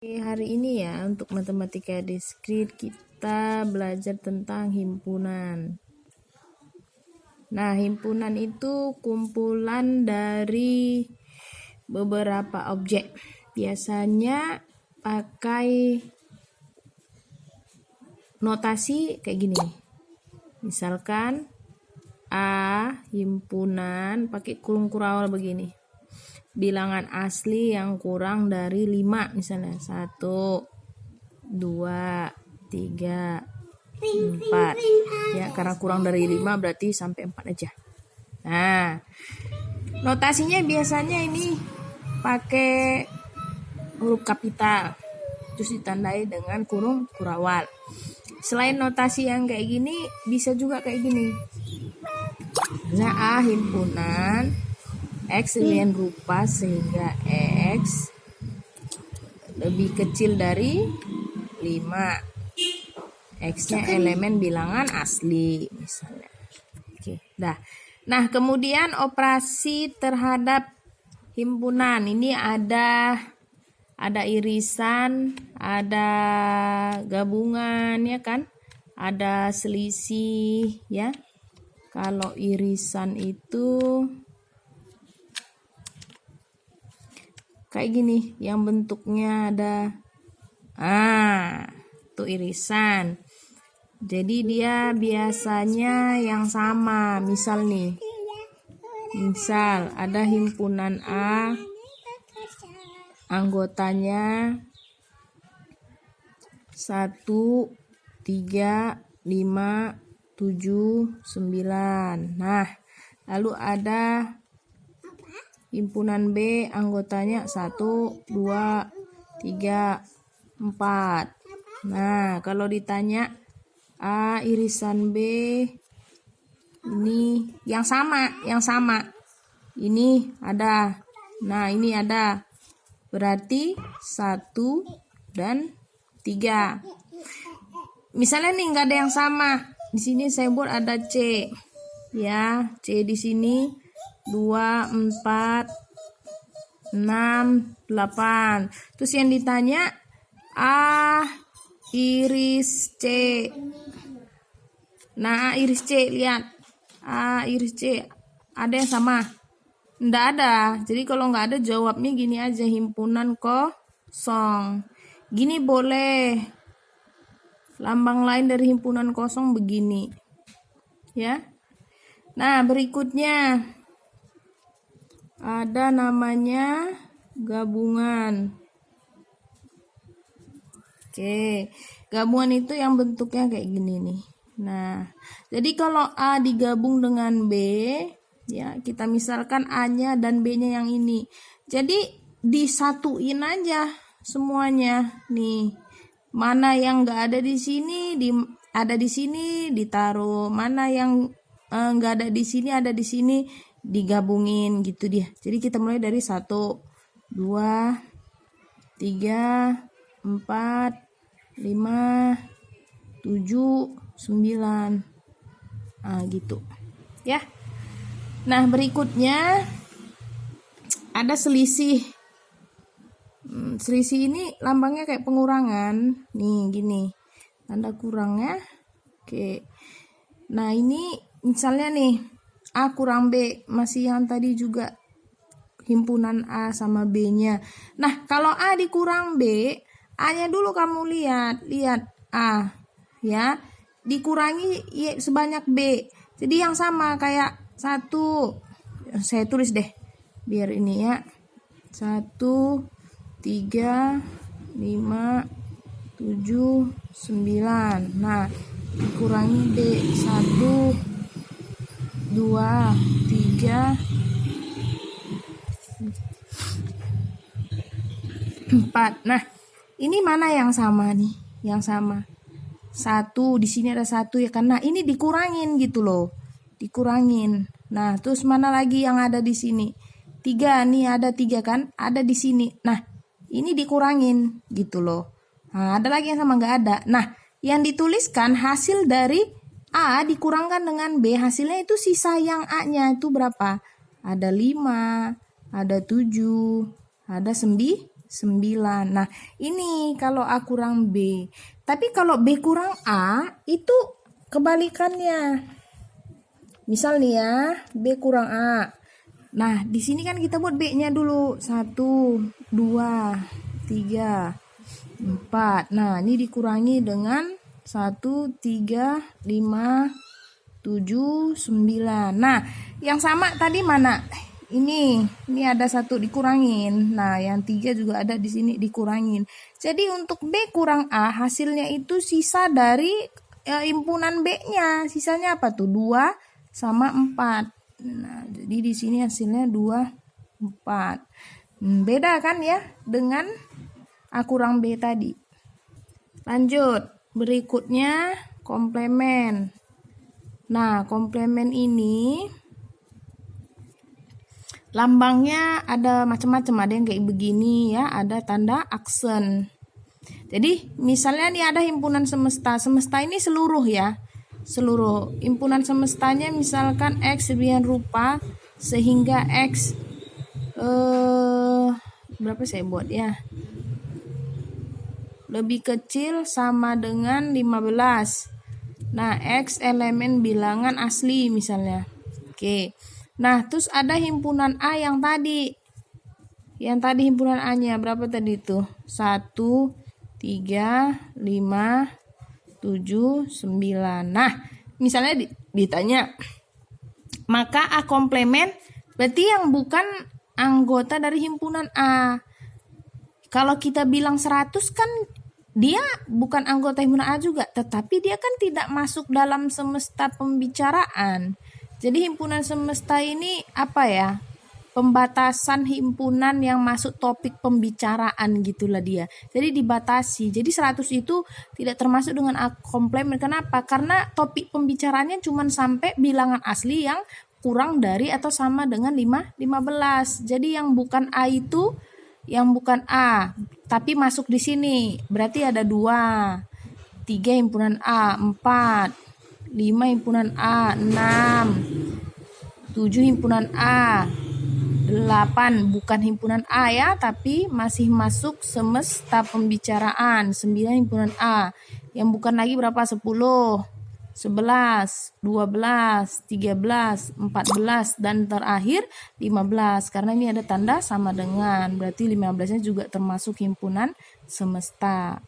Hari ini ya untuk matematika diskrit kita belajar tentang himpunan. Nah, himpunan itu kumpulan dari beberapa objek. Biasanya pakai notasi kayak gini. Misalkan A himpunan pakai kurung kurawal begini. Bilangan asli yang kurang dari 5 misalnya 1, 2, 3, 4 ya, karena kurang dari 5 berarti sampai 4 aja. Nah, notasinya biasanya ini pakai huruf kapital terus ditandai dengan kurung kurawal. Selain notasi yang kayak gini bisa juga kayak gini. Nah, A himpunan X dengan rupa sehingga X lebih kecil dari 5. X-nya elemen bilangan asli misalnya. Oke, nah kemudian operasi terhadap himpunan ini ada irisan, ada gabungan ya kan? Ada selisih ya. Kalau irisan itu kayak gini, yang bentuknya ada itu irisan. Jadi dia biasanya yang sama. Misal ada himpunan A, anggotanya 1, 3, 5, 7, 9. Nah, lalu ada himpunan B, anggotanya 1, 2, 3, 4. Nah, kalau ditanya A irisan B ini yang sama. Ini ada. Nah, ini ada. Berarti 1 dan 3. Misalnya nih nggak ada yang sama. Di sini saya buat ada C. Ya, C di sini 2, 4, 6, 8. Terus yang ditanya A iris C. Nah, A iris C, lihat. A iris C. Ada yang sama? Nggak ada. Jadi kalau nggak ada jawabnya gini aja, himpunan kosong. Gini boleh. Lambang lain dari himpunan kosong begini. Ya. Nah, berikutnya ada namanya gabungan. Oke, gabungan itu yang bentuknya kayak gini nih. Nah, jadi kalau A digabung dengan B, ya kita misalkan A-nya dan B-nya yang ini. Jadi disatuin aja semuanya nih. Mana yang nggak ada di sini, ada di sini ditaruh. Mana yang nggak ada di sini, ada di sini digabungin gitu dia. Jadi kita mulai dari 1, 2, 3, 4, 5, 7, 9. Gitu. Ya. Nah, berikutnya ada selisih. Selisih ini lambangnya kayak pengurangan. Nih, gini. Tanda kurangnya. Oke. Nah, ini misalnya nih A kurang B, masih yang tadi juga himpunan A sama B-nya. Nah, kalau A dikurang B, A-nya dulu kamu lihat A, ya, dikurangi sebanyak B. Jadi yang sama kayak 1, saya tulis deh, biar ini ya, 1, 3, 5, 7, 9. Nah, dikurangi B, 1, 2, 3, 4. Nah, ini mana yang sama nih? Yang sama. 1, di sini ada 1 ya kan. Nah, ini dikurangin gitu loh. Dikurangin. Nah, terus mana lagi yang ada di sini? 3, nih ada 3 kan? Ada di sini. Nah, ini dikurangin gitu loh. Nah, ada lagi yang sama nggak ada. Nah, yang dituliskan hasil dari A dikurangkan dengan B, hasilnya itu sisa yang A-nya itu berapa? Ada 5, ada 7, ada 9. 9. Nah, ini kalau A kurang B. Tapi kalau B kurang A itu kebalikannya. Misal nih ya, B kurang A. Nah, di sini kan kita buat B-nya dulu. 1, 2, 3, 4. Nah, ini dikurangi dengan 1, 3, 5, 7, 9. Nah, yang sama tadi mana? Ini ada 1 dikurangin. Nah, yang 3 juga ada di sini dikurangin. Jadi untuk B kurang A hasilnya itu sisa dari himpunan B-nya. Sisanya apa tuh? 2 sama 4. Nah, jadi di sini hasilnya 2, 4. Beda kan ya dengan A kurang B tadi. Lanjut, berikutnya komplemen. Nah, komplemen ini lambangnya ada macam-macam, ada yang kayak begini ya, ada tanda aksen. Jadi misalnya nih ada himpunan semesta. Semesta ini seluruh ya. Seluruh himpunan semestanya misalkan X sedemikian rupa sehingga X berapa saya buat ya? Lebih kecil sama dengan 15. Nah, X elemen bilangan asli misalnya. Oke. Nah, terus ada himpunan A yang tadi. Yang tadi himpunan A-nya berapa tadi itu? 1, 3, 5, 7, 9. Nah, misalnya ditanya, maka A komplemen berarti yang bukan anggota dari himpunan A. Kalau kita bilang 100 kan dia bukan anggota himpunan A juga, tetapi dia kan tidak masuk dalam semesta pembicaraan. Jadi himpunan semesta ini apa ya? Pembatasan himpunan yang masuk topik pembicaraan gitulah dia. Jadi dibatasi. Jadi 100 itu tidak termasuk dengan A komplemen. Kenapa? Karena topik pembicaraannya cuma sampai bilangan asli yang kurang dari atau sama dengan 15. Jadi yang bukan A itu, yang bukan A, tapi masuk di sini. Berarti ada 2. 3 himpunan A, 4. 5 himpunan A, 6, 7 himpunan A, 8 bukan himpunan A ya, tapi masih masuk semesta pembicaraan. 9 himpunan A, yang bukan lagi berapa? 10, 11, 12, 13, 14, dan terakhir 15. Karena ini ada tanda sama dengan, berarti 15-nya juga termasuk himpunan semesta.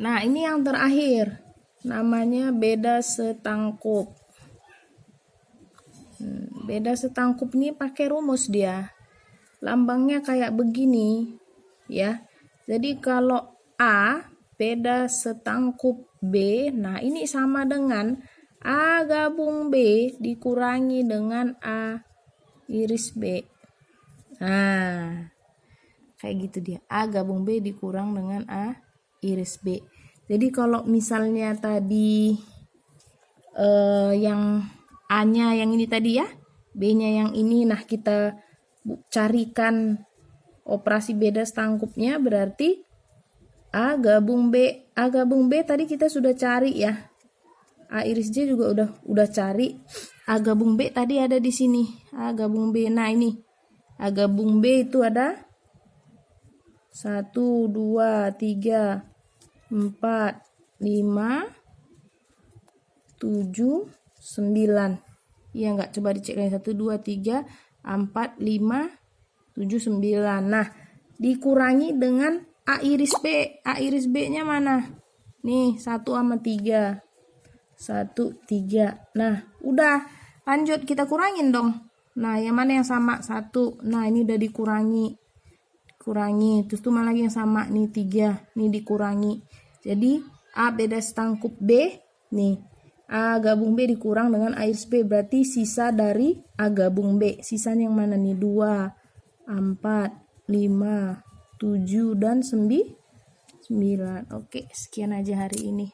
Nah, ini yang terakhir. Namanya beda setangkup. Beda setangkup ini pakai rumus dia. Lambangnya kayak begini, ya. Jadi kalau A beda setangkup B, nah ini sama dengan A gabung B dikurangi dengan A iris B. Nah, kayak gitu dia. A gabung B dikurang dengan A iris B. Jadi kalau misalnya tadi yang A-nya yang ini tadi ya, B-nya yang ini, nah kita carikan operasi beda setangkupnya, berarti A gabung B. A gabung B tadi kita sudah cari ya. A iris J juga udah cari. A gabung B tadi ada di sini. A gabung B. Nah, ini A gabung B itu ada 1, 2, 3, 4, 5, 7, 9. Iya enggak? Coba dicek lagi. 1, 2, 3, 4, 5, 7, 9. Nah, dikurangi dengan A iris B. A iris B-nya mana? Nih, 1 sama 3. 1, 3. Nah, udah. Lanjut, kita kurangin dong. Nah, yang mana yang sama? 1. Nah, ini udah dikurangi. Terus tuh mana lagi yang sama? Nih, 3. Nih dikurangi. Jadi A beda setangkup B, nih A gabung B dikurang dengan A iris B, berarti sisa dari A gabung B. Sisanya yang mana nih? 2, 4, 5, 7, dan 9. Oke, sekian aja hari ini.